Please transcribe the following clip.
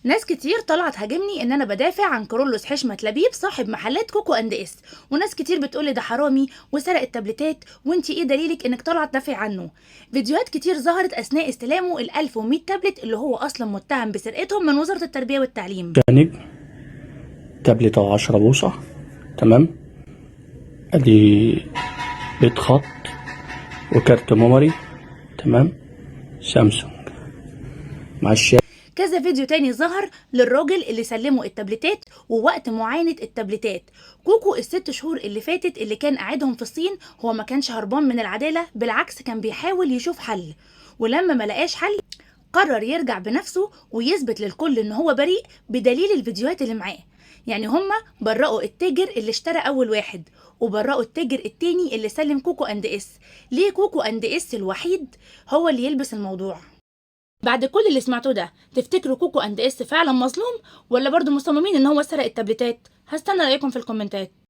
ناس كتير طلعت هاجمني ان انا بدافع عن كرولوس حشمت لبيب صاحب محلات كوكو اند اس، وناس كتير بتقولي ده حرامي وسرق التابلتات، وانتي ايه دليلك انك طلعت تدافع عنه؟ فيديوهات كتير ظهرت اثناء استلامه ال 1100 تابلت اللي هو اصلا متهم بسرقتهم من وزارة التربية والتعليم. جانب تابلت 10 بوصة. تمام. ادي بيت خط وكارت ميموري. تمام. سامسونج مع الشاشة. كذا فيديو تاني ظهر للراجل اللي سلمه التابلتات ووقت معاينة التابلتات. كوكو الست شهور اللي فاتت اللي كان قاعدهم في الصين هو ما كانش هربان من العدالة، بالعكس كان بيحاول يشوف حل، ولما ما لقاش حل قرر يرجع بنفسه ويثبت للكل ان هو بريء بدليل الفيديوهات اللي معاه. يعني هما برئوا التاجر اللي اشترى اول واحد وبرئوا التاجر التاني اللي سلم كوكو اند اس. ليه كوكو اند اس الوحيد هو اللي يلبس الموضوع؟ بعد كل اللي سمعتوه ده تفتكروا كوكو اند اس فعلا مظلوم ولا برضو مصممين ان هو سرق التابلتات؟ هستنى رايكم في الكومنتات.